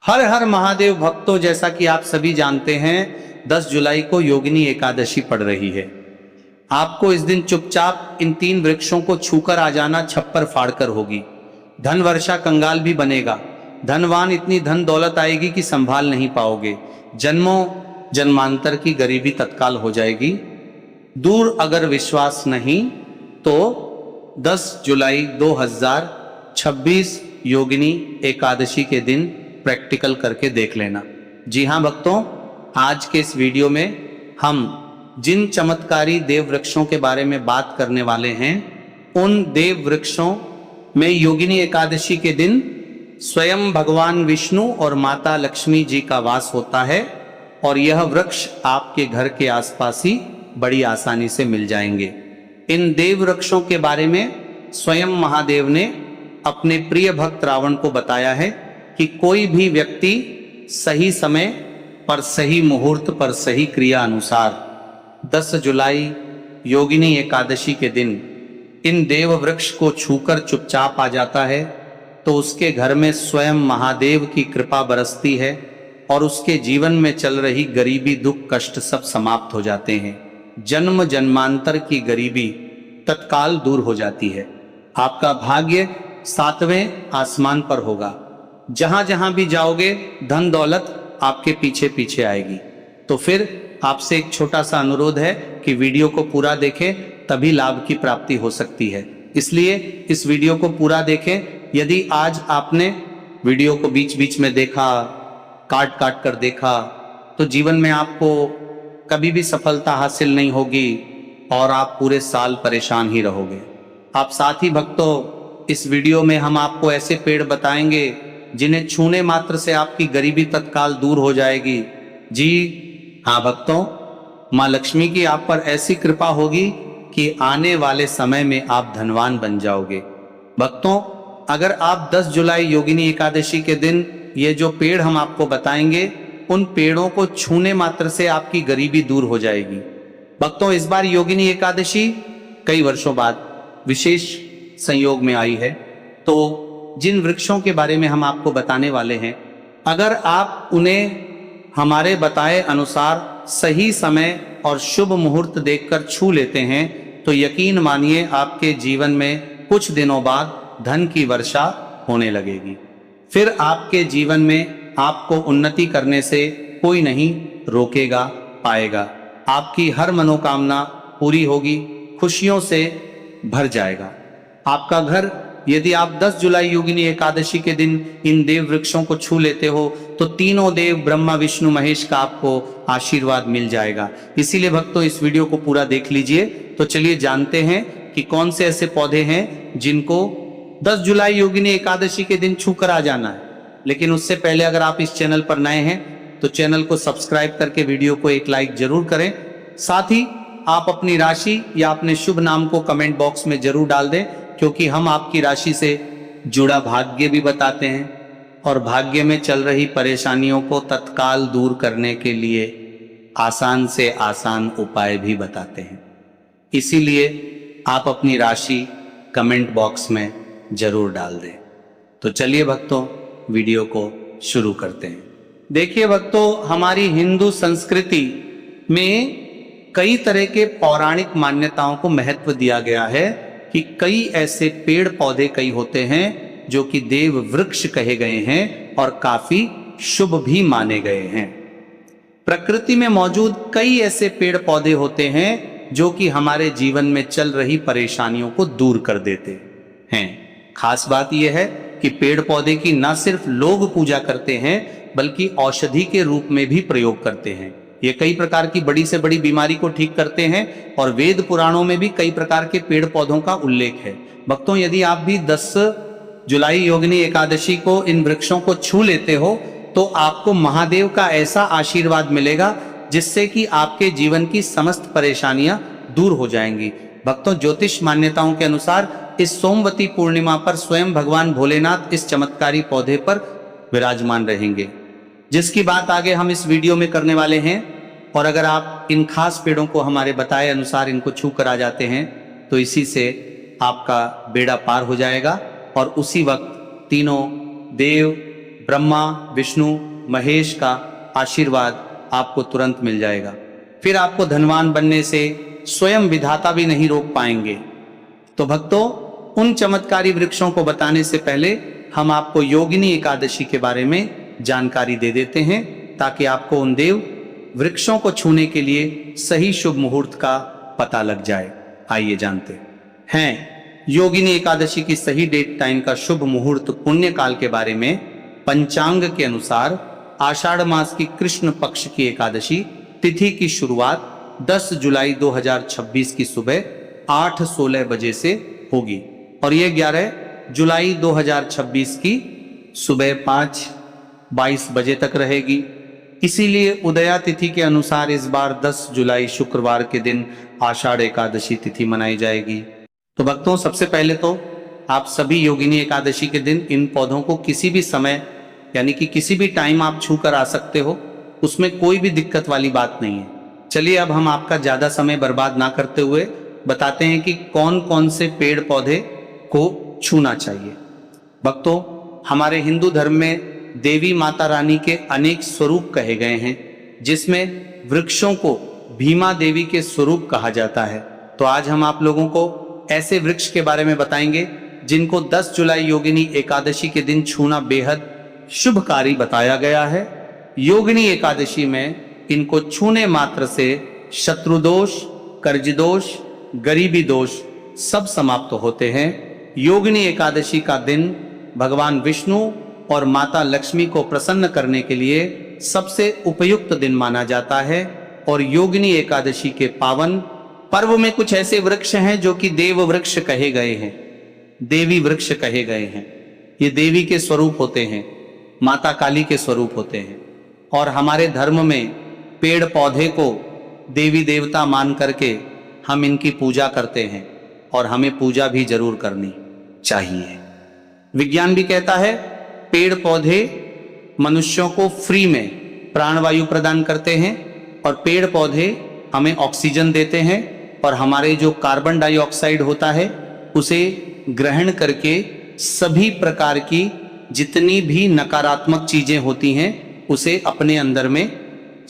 हर हर महादेव भक्तों, जैसा कि आप सभी जानते हैं 10 जुलाई को योगिनी एकादशी पड़ रही है। आपको इस दिन चुपचाप इन 3 वृक्षों को छूकर आ जाना छप्पर फाड़कर होगी। धन वर्षा कंगाल भी बनेगा। धनवान इतनी धन दौलत आएगी कि संभाल नहीं पाओगे। जन्मों जन्मांतर की गरीबी तत्काल हो जाएगी। दूर अगर विश्वास नहीं तो 10 जुलाई 2026 योगिनी एकादशी के दिन प्रैक्टिकल करके देख लेना। जी हाँ भक्तों, आज के इस वीडियो में हम जिन चमत्कारी देव वृक्षों के बारे में बात करने वाले हैं, उन देव वृक्षों में योगिनी एकादशी के दिन स्वयं भगवान विष्णु और माता लक्ष्मी जी का वास होता है और यह वृक्ष आपके घर के आसपास ही बड़ी आसानी से मिल जाएंगे। इन देव वृक्षों के बारे में स्वयं महादेव ने अपने प्रिय भक्त रावण को बताया है कि कोई भी व्यक्ति सही समय पर सही मुहूर्त पर सही क्रिया अनुसार 10 जुलाई योगिनी एकादशी के दिन इन देव वृक्ष को छूकर चुपचाप आ जाता है तो उसके घर में स्वयं महादेव की कृपा बरसती है और उसके जीवन में चल रही गरीबी, दुख, कष्ट सब समाप्त हो जाते हैं। जन्म जन्मांतर की गरीबी तत्काल दूर हो जाती है। आपका भाग्य 7वें आसमान पर होगा। जहां जहां भी जाओगे धन दौलत आपके पीछे पीछे आएगी। तो फिर आपसे एक छोटा सा अनुरोध है कि वीडियो को पूरा देखें, तभी लाभ की प्राप्ति हो सकती है। इसलिए इस वीडियो को पूरा देखें। यदि आज आपने वीडियो को बीच बीच में देखा, काट काट कर देखा, तो जीवन में आपको कभी भी सफलता हासिल नहीं होगी और आप पूरे साल परेशान ही रहोगे। आप साथ ही भक्तों, इस वीडियो में हम आपको ऐसे पेड़ बताएंगे जिन्हें छूने मात्र से आपकी गरीबी तत्काल दूर हो जाएगी। जी हाँ भक्तों, माँ लक्ष्मी की आप पर ऐसी कृपा होगी कि आने वाले समय में आप धनवान बन जाओगे। भक्तों, अगर आप 10 जुलाई योगिनी एकादशी के दिन ये जो पेड़ हम आपको बताएंगे, उन पेड़ों को छूने मात्र से आपकी गरीबी दूर हो जाएगी। भक्तों, इस बार योगिनी एकादशी कई वर्षों बाद विशेष संयोग में आई है, तो जिन वृक्षों के बारे में हम आपको बताने वाले हैं, अगर आप उन्हें हमारे बताए अनुसार सही समय और शुभ मुहूर्त देखकर छू लेते हैं तो यकीन मानिए आपके जीवन में कुछ दिनों बाद धन की वर्षा होने लगेगी। फिर आपके जीवन में आपको उन्नति करने से कोई नहीं रोकेगा पाएगा। आपकी हर मनोकामना पूरी होगी, खुशियों से भर जाएगा आपका घर। यदि आप 10 जुलाई योगिनी एकादशी के दिन इन देव वृक्षों को छू लेते हो तो तीनों देव ब्रह्मा विष्णु महेश का आपको आशीर्वाद मिल जाएगा। इसीलिए भक्तों, इस वीडियो को पूरा देख लीजिए। तो चलिए जानते हैं कि कौन से ऐसे पौधे हैं जिनको 10 जुलाई योगिनी एकादशी के दिन छू कर आ जाना है। लेकिन उससे पहले अगर आप इस चैनल पर नए हैं तो चैनल को सब्सक्राइब करके वीडियो को एक लाइक जरूर करें। साथ ही आप अपनी राशि या अपने शुभ नाम को कमेंट बॉक्स में जरूर डाल दें, क्योंकि हम आपकी राशि से जुड़ा भाग्य भी बताते हैं और भाग्य में चल रही परेशानियों को तत्काल दूर करने के लिए आसान से आसान उपाय भी बताते हैं। इसीलिए आप अपनी राशि कमेंट बॉक्स में जरूर डाल दें। तो चलिए भक्तों, वीडियो को शुरू करते हैं। देखिए भक्तों, हमारी हिंदू संस्कृति में कई तरह के पौराणिक मान्यताओं को महत्व दिया गया है कि कई ऐसे पेड़ पौधे कई होते हैं जो कि देव वृक्ष कहे गए हैं और काफी शुभ भी माने गए हैं। प्रकृति में मौजूद कई ऐसे पेड़ पौधे होते हैं जो कि हमारे जीवन में चल रही परेशानियों को दूर कर देते हैं। खास बात यह है कि पेड़ पौधे की न सिर्फ लोग पूजा करते हैं बल्कि औषधि के रूप में भी प्रयोग करते हैं। ये कई प्रकार की बड़ी से बड़ी बीमारी को ठीक करते हैं और वेद पुराणों में भी कई प्रकार के पेड़ पौधों का उल्लेख है। भक्तों, यदि आप भी 10 जुलाई योगिनी एकादशी को इन वृक्षों को छू लेते हो तो आपको महादेव का ऐसा आशीर्वाद मिलेगा जिससे कि आपके जीवन की समस्त परेशानियां दूर हो जाएंगी। भक्तों, ज्योतिष मान्यताओं के अनुसार इस सोमवती पूर्णिमा पर स्वयं भगवान भोलेनाथ इस चमत्कारी पौधे पर विराजमान रहेंगे, जिसकी बात आगे हम इस वीडियो में करने वाले हैं। और अगर आप इन खास पेड़ों को हमारे बताए अनुसार इनको छू कर आ जाते हैं तो इसी से आपका बेड़ा पार हो जाएगा और उसी वक्त तीनों देव ब्रह्मा विष्णु महेश का आशीर्वाद आपको तुरंत मिल जाएगा। फिर आपको धनवान बनने से स्वयं विधाता भी नहीं रोक पाएंगे। तो भक्तों, उन चमत्कारी वृक्षों को बताने से पहले हम आपको योगिनी एकादशी के बारे में जानकारी दे देते हैं, ताकि आपको उन देव वृक्षों को छूने के लिए सही शुभ मुहूर्त का पता लग जाए। आइए जानते हैं योगिनी एकादशी की सही डेट टाइम का शुभ मुहूर्त पुण्य काल के बारे में। पंचांग के अनुसार आषाढ़ मास की कृष्ण पक्ष की एकादशी तिथि की शुरुआत 10 जुलाई 2026 की सुबह 8:16 बजे से होगी और ये 11 जुलाई 2026 की सुबह 5:22 बजे तक रहेगी। इसीलिए उदया तिथि के अनुसार इस बार 10 जुलाई शुक्रवार के दिन आषाढ़ एकादशी तिथि मनाई जाएगी। तो भक्तों, सबसे पहले तो आप सभी योगिनी एकादशी के दिन इन पौधों को किसी भी समय यानी कि किसी भी टाइम आप छू कर आ सकते हो, उसमें कोई भी दिक्कत वाली बात नहीं है। चलिए अब हम आपका ज्यादा समय बर्बाद ना करते हुए बताते हैं कि कौन कौन से पेड़ पौधे को छूना चाहिए। भक्तों, हमारे हिंदू धर्म में देवी माता रानी के अनेक स्वरूप कहे गए हैं, जिसमें वृक्षों को भीमा देवी के स्वरूप कहा जाता है। तो आज हम आप लोगों को ऐसे वृक्ष के बारे में बताएंगे जिनको 10 जुलाई योगिनी एकादशी के दिन छूना बेहद शुभकारी बताया गया है। योगिनी एकादशी में इनको छूने मात्र से शत्रु दोष, कर्ज दोष, गरीबी दोष सब समाप्त होते हैं। योगिनी एकादशी का दिन भगवान विष्णु और माता लक्ष्मी को प्रसन्न करने के लिए सबसे उपयुक्त दिन माना जाता है। और योगिनी एकादशी के पावन पर्व में कुछ ऐसे वृक्ष हैं जो कि देव वृक्ष कहे गए हैं, देवी वृक्ष कहे गए हैं। ये देवी के स्वरूप होते हैं, माता काली के स्वरूप होते हैं। और हमारे धर्म में पेड़ पौधे को देवी देवता मान करके हम इनकी पूजा करते हैं और हमें पूजा भी जरूर करनी चाहिए। विज्ञान भी कहता है पेड़ पौधे मनुष्यों को फ्री में प्राणवायु प्रदान करते हैं और पेड़ पौधे हमें ऑक्सीजन देते हैं और हमारे जो कार्बन डाइऑक्साइड होता है उसे ग्रहण करके सभी प्रकार की जितनी भी नकारात्मक चीजें होती हैं उसे अपने अंदर में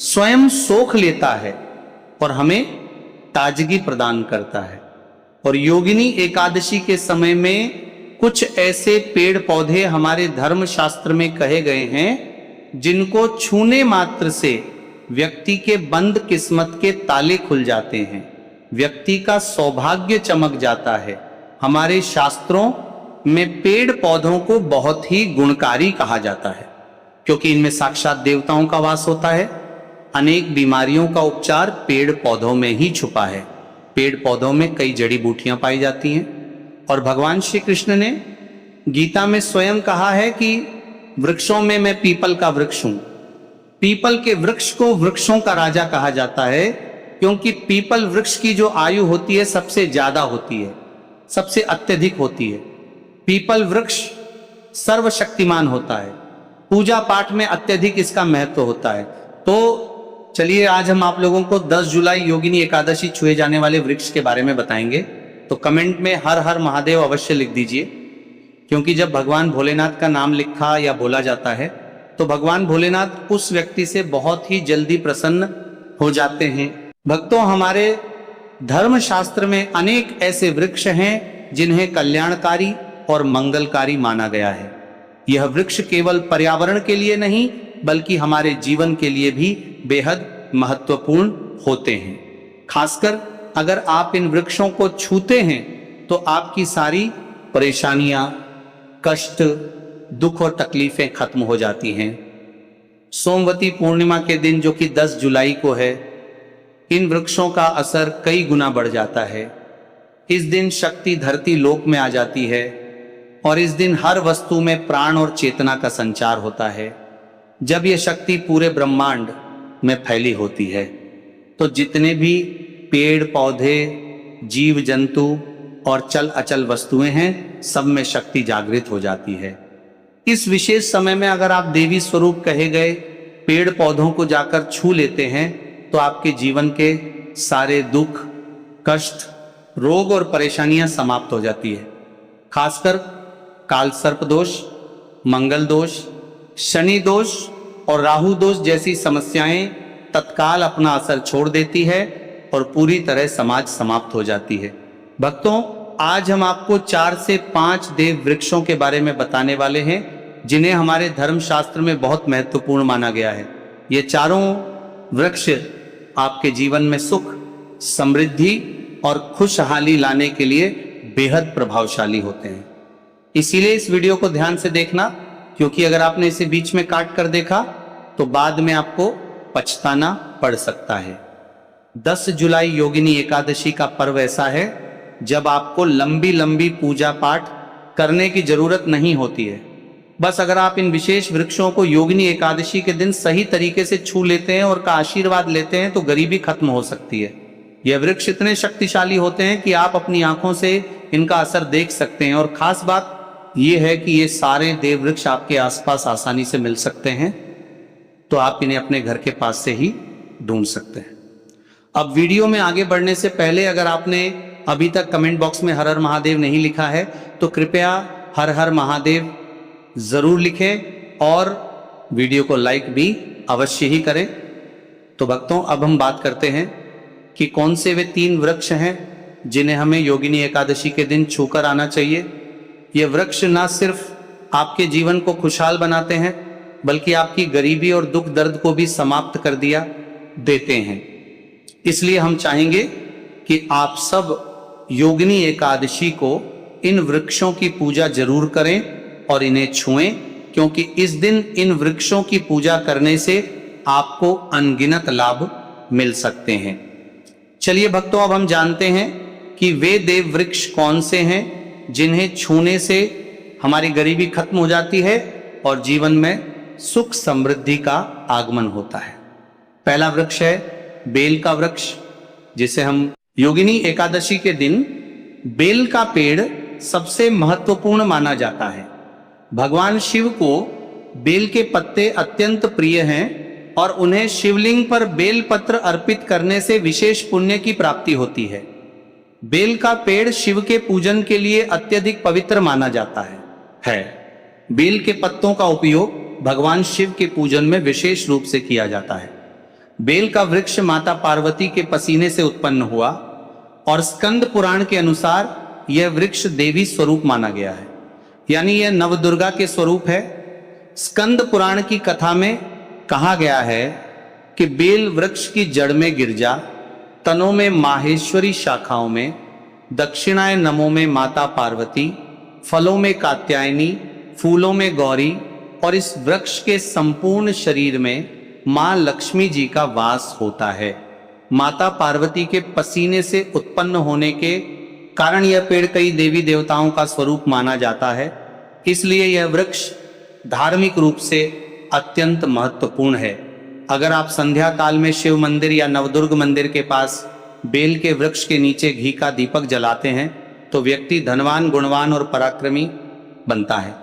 स्वयं सोख लेता है और हमें ताजगी प्रदान करता है। और योगिनी एकादशी के समय में कुछ ऐसे पेड़ पौधे हमारे धर्म शास्त्र में कहे गए हैं जिनको छूने मात्र से व्यक्ति के बंद किस्मत के ताले खुल जाते हैं, व्यक्ति का सौभाग्य चमक जाता है। हमारे शास्त्रों में पेड़ पौधों को बहुत ही गुणकारी कहा जाता है, क्योंकि इनमें साक्षात देवताओं का वास होता है। अनेक बीमारियों का उपचार पेड़ पौधों में ही छुपा है। पेड़ पौधों में कई जड़ी बूटियां पाई जाती हैं और भगवान श्री कृष्ण ने गीता में स्वयं कहा है कि वृक्षों में मैं पीपल का वृक्ष हूं। पीपल के वृक्ष को वृक्षों का राजा कहा जाता है, क्योंकि पीपल वृक्ष की जो आयु होती है सबसे ज्यादा होती है, सबसे अत्यधिक होती है। पीपल वृक्ष सर्वशक्तिमान होता है, पूजा पाठ में अत्यधिक इसका महत्व होता है। तो चलिए आज हम आप लोगों को 10 जुलाई योगिनी एकादशी छुए जाने वाले वृक्ष के बारे में बताएंगे। तो कमेंट में हर हर महादेव अवश्य लिख दीजिए, क्योंकि जब भगवान भोलेनाथ का नाम लिखा या बोला जाता है तो भगवान भोलेनाथ उस व्यक्ति से बहुत ही जल्दी प्रसन्न हो जाते हैं। भक्तों, हमारे धर्म शास्त्र में अनेक ऐसे वृक्ष हैं जिन्हें कल्याणकारी और मंगलकारी माना गया है। यह वृक्ष केवल पर्यावरण के लिए नहीं बल्कि हमारे जीवन के लिए भी बेहद महत्वपूर्ण होते हैं। खासकर अगर आप इन वृक्षों को छूते हैं तो आपकी सारी परेशानियां, कष्ट, दुख और तकलीफें खत्म हो जाती हैं। सोमवती पूर्णिमा के दिन जो कि 10 जुलाई को है, इन वृक्षों का असर कई गुना बढ़ जाता है। इस दिन शक्ति धरती लोक में आ जाती है और इस दिन हर वस्तु में प्राण और चेतना का संचार होता है। जब यह शक्ति पूरे ब्रह्मांड में फैली होती है तो जितने भी पेड़ पौधे, जीव जंतु और चल अचल वस्तुएं हैं, सब में शक्ति जागृत हो जाती है। इस विशेष समय में अगर आप देवी स्वरूप कहे गए पेड़ पौधों को जाकर छू लेते हैं तो आपके जीवन के सारे दुख, कष्ट, रोग और परेशानियां समाप्त हो जाती है। खासकर काल सर्प दोष, मंगल दोष, शनि दोष और राहु दोष जैसी समस्याएं तत्काल अपना असर छोड़ देती है और पूरी तरह समाज समाप्त हो जाती है। भक्तों, आज हम आपको 4 से 5 देव वृक्षों के बारे में बताने वाले हैं जिन्हें हमारे धर्मशास्त्र में बहुत महत्वपूर्ण माना गया है। ये चारों वृक्ष आपके जीवन में सुख, समृद्धि और खुशहाली लाने के लिए बेहद प्रभावशाली होते हैं। इसीलिए इस वीडियो को ध्यान से देखना, क्योंकि अगर आपने इसे बीच में काट कर देखा तो बाद में आपको पछताना पड़ सकता है। 10 जुलाई योगिनी एकादशी का पर्व ऐसा है जब आपको लंबी लंबी पूजा पाठ करने की जरूरत नहीं होती है। बस अगर आप इन विशेष वृक्षों को योगिनी एकादशी के दिन सही तरीके से छू लेते हैं और का आशीर्वाद लेते हैं तो गरीबी खत्म हो सकती है। यह वृक्ष इतने शक्तिशाली होते हैं कि आप अपनी आंखों से इनका असर देख सकते हैं, और खास बात यह है कि ये सारे देव वृक्ष आपके आसपास आसानी से मिल सकते हैं, तो आप इन्हें अपने घर के पास से ही ढूंढ सकते हैं। अब वीडियो में आगे बढ़ने से पहले अगर आपने अभी तक कमेंट बॉक्स में हर हर महादेव नहीं लिखा है तो कृपया हर हर महादेव जरूर लिखें और वीडियो को लाइक भी अवश्य ही करें। तो भक्तों, अब हम बात करते हैं कि कौन से वे 3 वृक्ष हैं जिन्हें हमें योगिनी एकादशी के दिन छूकर आना चाहिए। ये वृक्ष ना सिर्फ आपके जीवन को खुशहाल बनाते हैं बल्कि आपकी गरीबी और दुख दर्द को भी समाप्त कर दिया देते हैं। इसलिए हम चाहेंगे कि आप सब योगिनी एकादशी को इन वृक्षों की पूजा जरूर करें और इन्हें छुएं, क्योंकि इस दिन इन वृक्षों की पूजा करने से आपको अनगिनत लाभ मिल सकते हैं। चलिए भक्तों, अब हम जानते हैं कि वे देव वृक्ष कौन से हैं जिन्हें छूने से हमारी गरीबी खत्म हो जाती है और जीवन में सुख समृद्धि का आगमन होता है। पहला वृक्ष है बेल का वृक्ष, जिसे हम योगिनी एकादशी के दिन बेल का पेड़ सबसे महत्वपूर्ण माना जाता है। भगवान शिव को बेल के पत्ते अत्यंत प्रिय हैं और उन्हें शिवलिंग पर बेल पत्र अर्पित करने से विशेष पुण्य की प्राप्ति होती है। बेल का पेड़ शिव के पूजन के लिए अत्यधिक पवित्र माना जाता है। बेल के पत्तों का उपयोग भगवान शिव के पूजन में विशेष रूप से किया जाता है। बेल का वृक्ष माता पार्वती के पसीने से उत्पन्न हुआ और स्कंद पुराण के अनुसार यह वृक्ष देवी स्वरूप माना गया है, यानी यह नवदुर्गा के स्वरूप है। स्कंद पुराण की कथा में कहा गया है कि बेल वृक्ष की जड़ में गिरजा, तनों में माहेश्वरी शाखाओं में, दक्षिणाय नमों में माता पार्वती, फलों में कात्यायनी, फूलों में गौरी और इस वृक्ष के संपूर्ण शरीर में मां लक्ष्मी जी का वास होता है। माता पार्वती के पसीने से उत्पन्न होने के कारण यह पेड़ कई देवी देवताओं का स्वरूप माना जाता है। इसलिए यह वृक्ष धार्मिक रूप से अत्यंत महत्वपूर्ण है। अगर आप संध्या काल में शिव मंदिर या नवदुर्ग मंदिर के पास बेल के वृक्ष के नीचे घी का दीपक जलाते हैं तो व्यक्ति धनवान, गुणवान और पराक्रमी बनता है।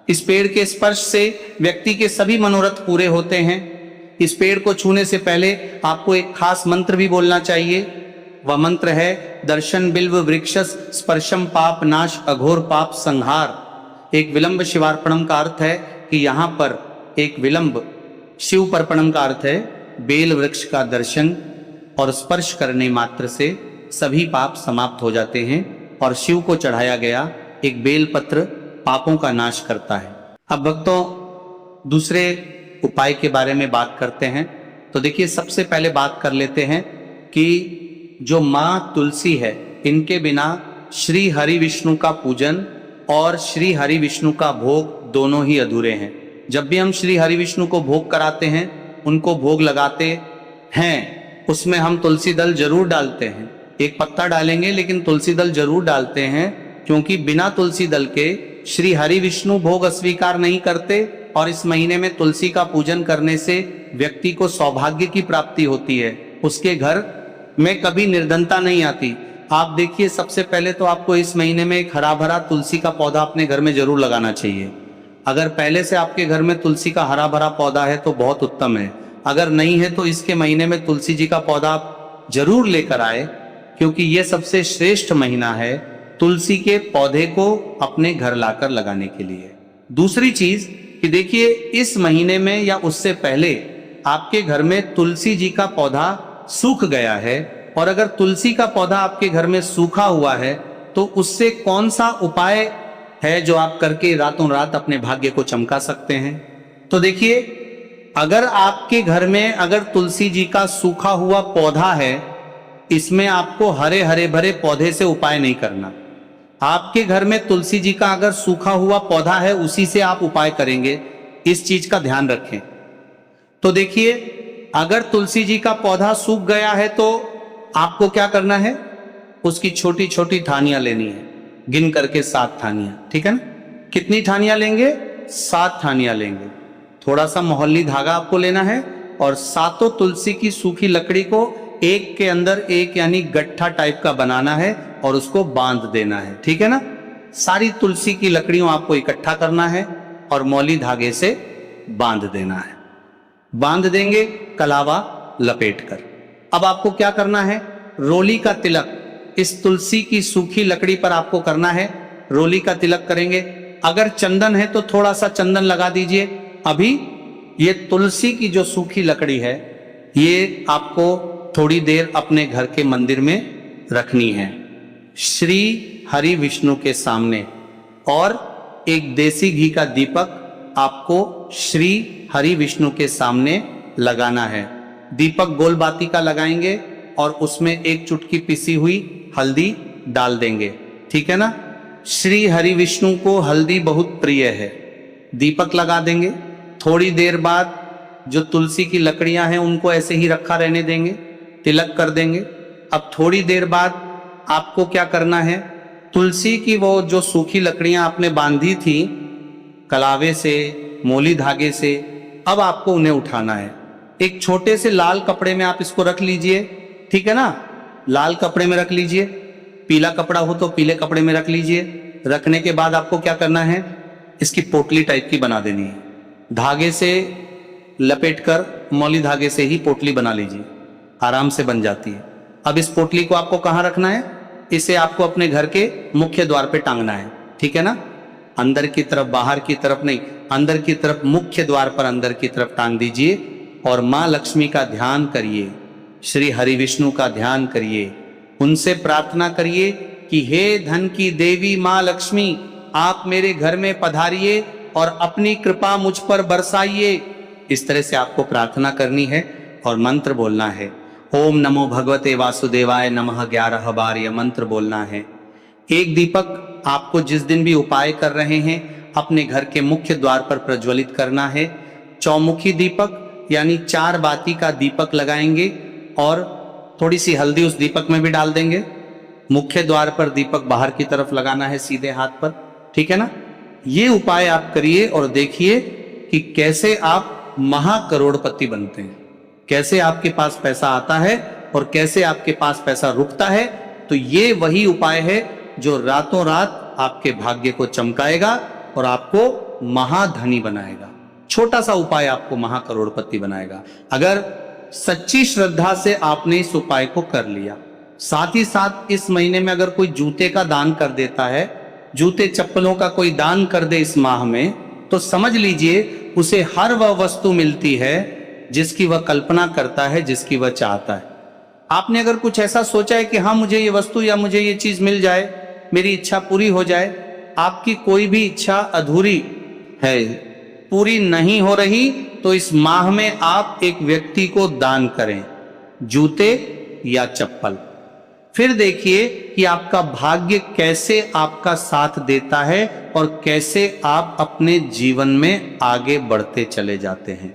इस पेड़ के स्पर्श से व्यक्ति के सभी मनोरथ पूरे होते हैं। इस पेड़ को छूने से पहले आपको एक खास मंत्र भी बोलना चाहिए। वह मंत्र है दर्शन बिल्व वृक्षस स्पर्शम पाप नाश अघोर पाप संहार। एक विलंब शिवार्पणम का अर्थ है कि यहाँ पर एक विलंब शिव पर्पणम का अर्थ है बेल वृक्ष का दर्शन और स्पर्श करने मात्र से सभी पाप समाप्त हो जाते हैं और शिव को चढ़ाया गया एक बेल पत्र पापों का नाश करता है। अब भक्तों, दूसरे उपाय के बारे में बात करते हैं। तो देखिए, सबसे पहले बात कर लेते हैं कि जो माँ तुलसी है, इनके बिना श्री हरि विष्णु का पूजन और श्री हरि विष्णु का भोग दोनों ही अधूरे हैं। जब भी हम श्री हरि विष्णु को भोग कराते हैं, उनको भोग लगाते हैं, उसमें हम तुलसी दल जरूर डालते हैं। एक पत्ता डालेंगे लेकिन तुलसी दल जरूर डालते हैं, क्योंकि बिना तुलसी दल के श्री हरि विष्णु भोग अस्वीकार नहीं करते और इस महीने में तुलसी का पूजन करने से व्यक्ति को सौभाग्य की प्राप्ति होती है। उसके घर में कभी निर्धनता नहीं आती। आप देखिए, सबसे पहले तो आपको इस महीने में एक हरा भरा तुलसी का पौधा अपने घर में जरूर लगाना चाहिए। अगर पहले से आपके घर में तुलसी का हरा भरा पौधा है तो बहुत उत्तम है। अगर नहीं है तो इसके महीने में तुलसी जी का पौधा जरूर लेकर आए, क्योंकि यह सबसे श्रेष्ठ महीना है तुलसी के पौधे को अपने घर लाकर लगाने के लिए। दूसरी चीज, कि देखिए इस महीने में या उससे पहले आपके घर में तुलसी जी का पौधा सूख गया है, और अगर तुलसी का पौधा आपके घर में सूखा हुआ है तो उससे कौन सा उपाय है जो आप करके रातों रात अपने भाग्य को चमका सकते हैं। तो देखिए, अगर आपके घर में अगर तुलसी जी का सूखा हुआ पौधा है, इसमें आपको हरे हरे भरे पौधे से उपाय नहीं करना। आपके घर में तुलसी जी का अगर सूखा हुआ पौधा है, उसी से आप उपाय करेंगे, इस चीज का ध्यान रखें। तो देखिए, अगर तुलसी जी का पौधा सूख गया है तो आपको क्या करना है, उसकी छोटी छोटी ठानियां लेनी है, गिन करके 7 ठानियां, ठीक है ना। कितनी ठानियां लेंगे? 7 ठानियां लेंगे। थोड़ा सा मोहल्ली धागा आपको लेना है और 7 तुलसी की सूखी लकड़ी को एक के अंदर एक यानी गट्ठा टाइप का बनाना है और उसको बांध देना है, ठीक है ना। सारी तुलसी की लकड़ियों आपको इकट्ठा करना है और मौली धागे से बांध देना है। बांध देंगे कलावा लपेट कर। अब आपको क्या करना है, रोली का तिलक इस तुलसी की सूखी लकड़ी पर आपको करना है। रोली का तिलक करेंगे। अगर चंदन है तो थोड़ा सा चंदन लगा दीजिए। अभी ये तुलसी की जो सूखी लकड़ी है, ये आपको थोड़ी देर अपने घर के मंदिर में रखनी है, श्री हरि विष्णु के सामने, और एक देसी घी का दीपक आपको श्री हरि विष्णु के सामने लगाना है। दीपक गोल बाती का लगाएंगे और उसमें एक चुटकी पिसी हुई हल्दी डाल देंगे, ठीक है ना। श्री हरि विष्णु को हल्दी बहुत प्रिय है। दीपक लगा देंगे। थोड़ी देर बाद जो तुलसी की लकड़ियां हैं उनको ऐसे ही रखा रहने देंगे, तिलक कर देंगे। अब थोड़ी देर बाद आपको क्या करना है, तुलसी की वो जो सूखी लकड़ियां आपने बांधी थी कलावे से, मोली धागे से, अब आपको उन्हें उठाना है। एक छोटे से लाल कपड़े में आप इसको रख लीजिए, ठीक है ना। लाल कपड़े में रख लीजिए, पीला कपड़ा हो तो पीले कपड़े में रख लीजिए। रखने के बाद आपको क्या करना है, इसकी पोटली टाइप की बना देनी है। धागे से लपेटकर मौली धागे से ही पोटली बना लीजिए, आराम से बन जाती है। अब इस पोटली को आपको कहाँ रखना है, इसे आपको अपने घर के मुख्य द्वार पे टांगना है, ठीक है ना। अंदर की तरफ, बाहर की तरफ नहीं, अंदर की तरफ, मुख्य द्वार पर अंदर की तरफ टांग दीजिए और माँ लक्ष्मी का ध्यान करिए, श्री हरि विष्णु का ध्यान करिए। उनसे प्रार्थना करिए कि हे धन की देवी माँ लक्ष्मी, आप मेरे घर में पधारिए और अपनी कृपा मुझ पर बरसाइए। इस तरह से आपको प्रार्थना करनी है और मंत्र बोलना है। ओम नमो भगवते वासुदेवाय नमः 11 बार यह मंत्र बोलना है। एक दीपक आपको जिस दिन भी उपाय कर रहे हैं अपने घर के मुख्य द्वार पर प्रज्वलित करना है। चौमुखी दीपक यानी 4 बाती का दीपक लगाएंगे और थोड़ी सी हल्दी उस दीपक में भी डाल देंगे। मुख्य द्वार पर दीपक बाहर की तरफ लगाना है, सीधे हाथ पर, ठीक है ना। ये उपाय आप करिए और देखिए कि कैसे आप महाकरोड़पति बनते हैं, कैसे आपके पास पैसा आता है और कैसे आपके पास पैसा रुकता है। तो ये वही उपाय है जो रातों रात आपके भाग्य को चमकाएगा और आपको महाधनी बनाएगा। छोटा सा उपाय आपको महाकरोड़पति बनाएगा, अगर सच्ची श्रद्धा से आपने इस उपाय को कर लिया। साथ ही साथ इस महीने में अगर कोई जूते का दान कर देता है, जूते चप्पलों का कोई दान कर दे इस माह में, तो समझ लीजिए उसे हर वह वस्तु मिलती है जिसकी वह कल्पना करता है, जिसकी वह चाहता है। आपने अगर कुछ ऐसा सोचा है कि हाँ मुझे ये वस्तु या मुझे ये चीज मिल जाए, मेरी इच्छा पूरी हो जाए, आपकी कोई भी इच्छा अधूरी है, पूरी नहीं हो रही, तो इस माह में आप एक व्यक्ति को दान करें, जूते या चप्पल। फिर देखिए कि आपका भाग्य कैसे आपका साथ देता है और कैसे आप अपने जीवन में आगे बढ़ते चले जाते हैं।